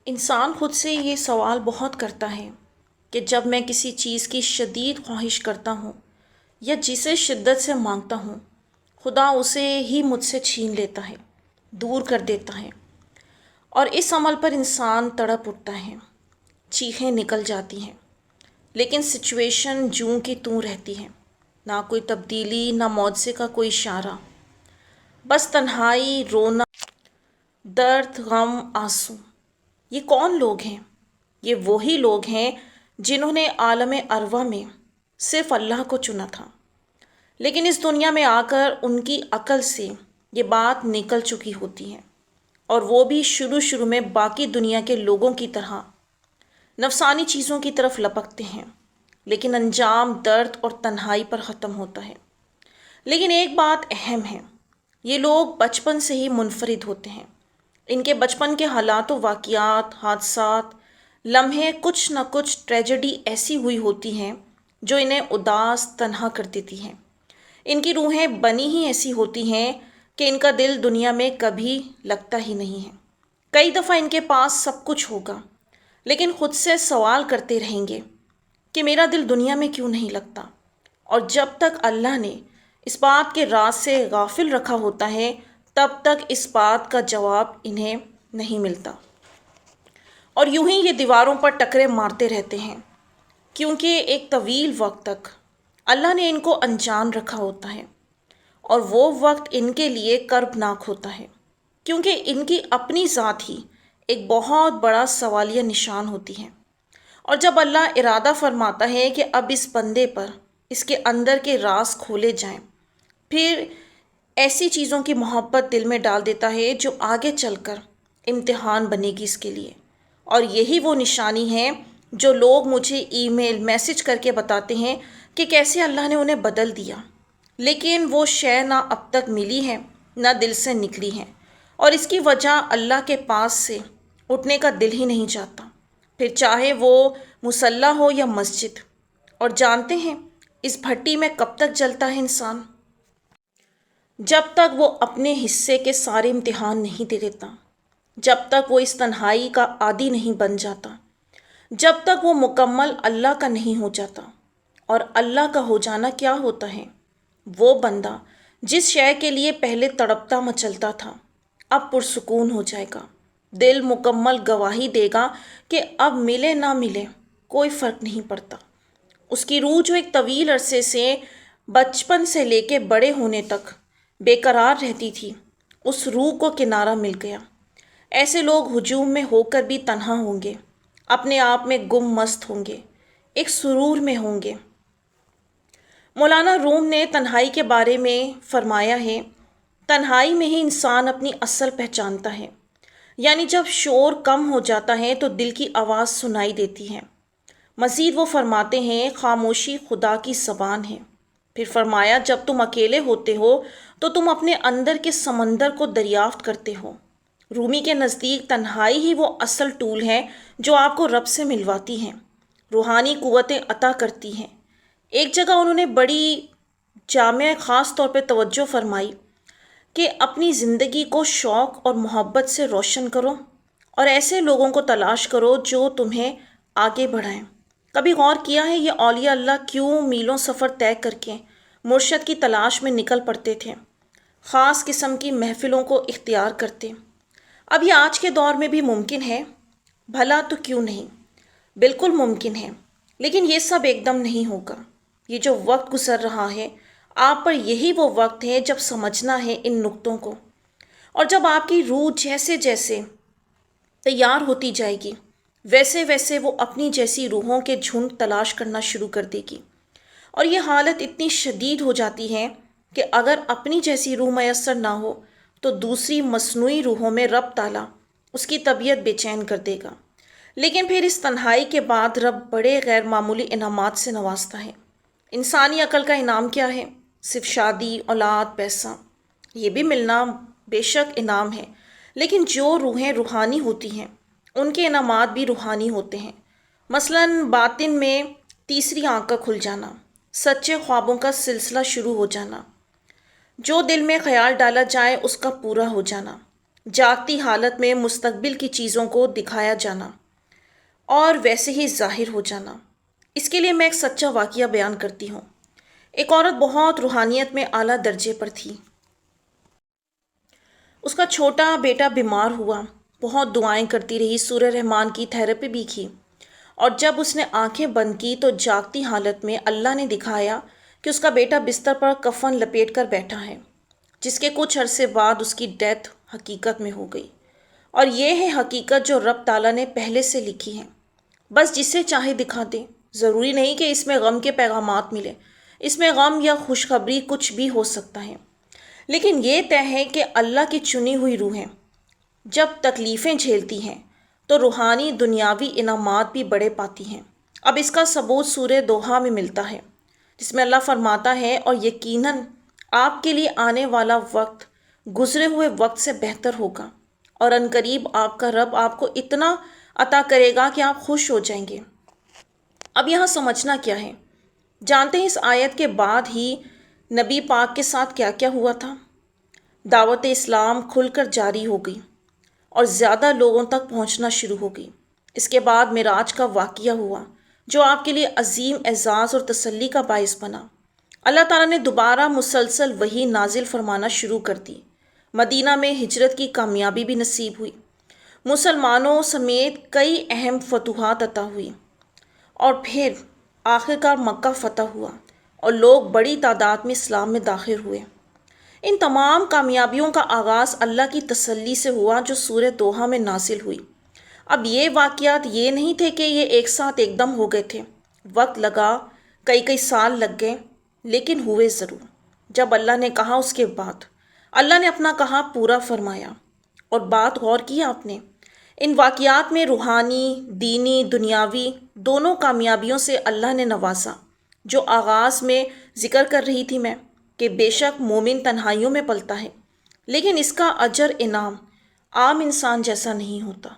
انسان خود سے یہ سوال بہت کرتا ہے کہ جب میں کسی چیز کی شدید خواہش کرتا ہوں یا جسے شدت سے مانگتا ہوں، خدا اسے ہی مجھ سے چھین لیتا ہے، دور کر دیتا ہے۔ اور اس عمل پر انسان تڑپ اٹھتا ہے، چیخیں نکل جاتی ہیں، لیکن سچویشن جوں کی توں رہتی ہے، نہ کوئی تبدیلی، نہ معجزے کا کوئی اشارہ، بس تنہائی، رونا، درد، غم، آنسو۔ یہ کون لوگ ہیں؟ یہ وہی لوگ ہیں جنہوں نے عالم ارواح میں صرف اللہ کو چنا تھا، لیکن اس دنیا میں آ کر ان کی عقل سے یہ بات نکل چکی ہوتی ہے، اور وہ بھی شروع میں باقی دنیا کے لوگوں کی طرح نفسانی چیزوں کی طرف لپکتے ہیں، لیکن انجام درد اور تنہائی پر ختم ہوتا ہے۔ لیکن ایک بات اہم ہے، یہ لوگ بچپن سے ہی منفرد ہوتے ہیں۔ ان کے بچپن کے حالات و واقعات، حادثات، لمحے، کچھ نہ کچھ ٹریجڈی ایسی ہوئی ہوتی ہیں جو انہیں اداس، تنہا کر دیتی ہیں۔ ان کی روحیں بنی ہی ایسی ہوتی ہیں کہ ان کا دل دنیا میں کبھی لگتا ہی نہیں ہے۔ کئی دفعہ ان کے پاس سب کچھ ہوگا، لیکن خود سے سوال کرتے رہیں گے کہ میرا دل دنیا میں کیوں نہیں لگتا؟ اور جب تک اللہ نے اس بات کے راز سے غافل رکھا ہوتا ہے، تب تک اس بات کا جواب انہیں نہیں ملتا، اور یوں ہی یہ دیواروں پر ٹکرے مارتے رہتے ہیں، کیونکہ ایک طویل وقت تک اللہ نے ان کو انجان رکھا ہوتا ہے، اور وہ وقت ان کے لیے کربناک ہوتا ہے، کیونکہ ان کی اپنی ذات ہی ایک بہت بڑا سوالیہ نشان ہوتی ہے۔ اور جب اللہ ارادہ فرماتا ہے کہ اب اس بندے پر اس کے اندر کے راز کھولے جائیں، پھر ایسی چیزوں کی محبت دل میں ڈال دیتا ہے جو آگے چل کر امتحان بنے گی اس کے لیے۔ اور یہی وہ نشانی ہے جو لوگ مجھے ای میل، میسج کر کے بتاتے ہیں کہ کیسے اللہ نے انہیں بدل دیا، لیکن وہ شے نہ اب تک ملی ہے، نہ دل سے نکلی ہے، اور اس کی وجہ اللہ کے پاس سے اٹھنے کا دل ہی نہیں چاہتا، پھر چاہے وہ مصلی ہو یا مسجد۔ اور جانتے ہیں اس بھٹی میں کب تک جلتا ہے انسان؟ جب تک وہ اپنے حصے کے سارے امتحان نہیں دے دیتا، جب تک وہ اس تنہائی کا عادی نہیں بن جاتا، جب تک وہ مکمل اللہ کا نہیں ہو جاتا۔ اور اللہ کا ہو جانا کیا ہوتا ہے؟ وہ بندہ جس شے کے لیے پہلے تڑپتا مچلتا تھا، اب پرسکون ہو جائے گا، دل مکمل گواہی دے گا کہ اب ملے نہ ملے کوئی فرق نہیں پڑتا۔ اس کی روح جو ایک طویل عرصے سے، بچپن سے لے کے بڑے ہونے تک بے قرار رہتی تھی، اس روح کو کنارہ مل گیا۔ ایسے لوگ ہجوم میں ہو کر بھی تنہا ہوں گے، اپنے آپ میں گم مست ہوں گے، ایک سرور میں ہوں گے۔ مولانا روم نے تنہائی کے بارے میں فرمایا ہے، تنہائی میں ہی انسان اپنی اصل پہچانتا ہے، یعنی جب شور کم ہو جاتا ہے تو دل کی آواز سنائی دیتی ہے۔ مزید وہ فرماتے ہیں، خاموشی خدا کی زبان ہے۔ پھر فرمایا، جب تم اکیلے ہوتے ہو تو تم اپنے اندر کے سمندر کو دریافت کرتے ہو۔ رومی کے نزدیک تنہائی ہی وہ اصل ٹول ہے جو آپ کو رب سے ملواتی ہیں، روحانی قوتیں عطا کرتی ہیں۔ ایک جگہ انہوں نے بڑی جامع خاص طور پہ توجہ فرمائی کہ اپنی زندگی کو شوق اور محبت سے روشن کرو، اور ایسے لوگوں کو تلاش کرو جو تمہیں آگے بڑھائیں۔ کبھی غور کیا ہے یہ اولیاء اللہ کیوں میلوں سفر طے کر کے مرشد کی تلاش میں نکل پڑتے تھے، خاص قسم کی محفلوں کو اختیار کرتے؟ اب یہ آج کے دور میں بھی ممکن ہے، بھلا تو کیوں نہیں، بالکل ممکن ہے، لیکن یہ سب ایک دم نہیں ہوگا۔ یہ جو وقت گزر رہا ہے آپ پر، یہی وہ وقت ہے جب سمجھنا ہے ان نقطوں کو، اور جب آپ کی روح جیسے جیسے تیار ہوتی جائے گی، ویسے ویسے وہ اپنی جیسی روحوں کے جھنڈ تلاش کرنا شروع کر دے گی، اور یہ حالت اتنی شدید ہو جاتی ہے کہ اگر اپنی جیسی روح میسر نہ ہو تو دوسری مصنوعی روحوں میں رب تعالیٰ اس کی طبیعت بے چین کر دے گا۔ لیکن پھر اس تنہائی کے بعد رب بڑے غیر معمولی انعامات سے نوازتا ہے۔ انسانی عقل کا انعام کیا ہے؟ صرف شادی، اولاد، پیسہ۔ یہ بھی ملنا بے شک انعام ہے، لیکن جو روحیں روحانی ہوتی ہیں ان کے انعامات بھی روحانی ہوتے ہیں۔ مثلاً باطن میں تیسری آنکھ کا کھل جانا، سچے خوابوں کا سلسلہ شروع ہو جانا، جو دل میں خیال ڈالا جائے اس کا پورا ہو جانا، جاگتی حالت میں مستقبل کی چیزوں کو دکھایا جانا اور ویسے ہی ظاہر ہو جانا۔ اس کے لیے میں ایک سچا واقعہ بیان کرتی ہوں۔ ایک عورت بہت روحانیت میں اعلیٰ درجے پر تھی۔ اس کا چھوٹا بیٹا بیمار ہوا، بہت دعائیں کرتی رہی، سورہ رحمان کی تھیراپی بھی کی، اور جب اس نے آنکھیں بند کی تو جاگتی حالت میں اللہ نے دکھایا کہ اس کا بیٹا بستر پر کفن لپیٹ کر بیٹھا ہے، جس کے کچھ عرصے بعد اس کی ڈیتھ حقیقت میں ہو گئی۔ اور یہ ہے حقیقت جو رب تعالیٰ نے پہلے سے لکھی ہے، بس جسے چاہے دکھا دے۔ ضروری نہیں کہ اس میں غم کے پیغامات ملے، اس میں غم یا خوشخبری کچھ بھی ہو سکتا ہے، لیکن یہ طے ہے کہ اللہ کی چنی ہوئی روحیں جب تکلیفیں جھیلتی ہیں تو روحانی دنیاوی انعامات بھی بڑے پاتی ہیں۔ اب اس کا ثبوت سورہ دوحہ میں ملتا ہے، جس میں اللہ فرماتا ہے، اور یقیناً آپ کے لیے آنے والا وقت گزرے ہوئے وقت سے بہتر ہوگا، اور عنقریب آپ کا رب آپ کو اتنا عطا کرے گا کہ آپ خوش ہو جائیں گے۔ اب یہاں سمجھنا کیا ہے؟ جانتے ہیں اس آیت کے بعد ہی نبی پاک کے ساتھ کیا کیا ہوا تھا؟ دعوت اسلام کھل کر جاری ہو گئی اور زیادہ لوگوں تک پہنچنا شروع ہو گئی۔ اس کے بعد معراج کا واقعہ ہوا جو آپ کے لیے عظیم اعزاز اور تسلی کا باعث بنا۔ اللہ تعالیٰ نے دوبارہ مسلسل وحی نازل فرمانا شروع کر دی۔ مدینہ میں ہجرت کی کامیابی بھی نصیب ہوئی، مسلمانوں سمیت کئی اہم فتوحات عطا ہوئی، اور پھر آخرکار مکہ فتح ہوا اور لوگ بڑی تعداد میں اسلام میں داخل ہوئے۔ ان تمام کامیابیوں کا آغاز اللہ کی تسلی سے ہوا جو سورہ دوحہ میں نازل ہوئی۔ اب یہ واقعات یہ نہیں تھے کہ یہ ایک ساتھ ایک دم ہو گئے تھے، وقت لگا، کئی سال لگ گئے، لیکن ہوئے ضرور۔ جب اللہ نے کہا اس کے بعد اللہ نے اپنا کہا پورا فرمایا۔ اور بات غور کی آپ نے، ان واقعات میں روحانی، دینی، دنیاوی دونوں کامیابیوں سے اللہ نے نوازا، جو آغاز میں ذکر کر رہی تھی میں کہ بے شک مومن تنہائیوں میں پلتا ہے، لیکن اس کا اجر انعام عام انسان جیسا نہیں ہوتا۔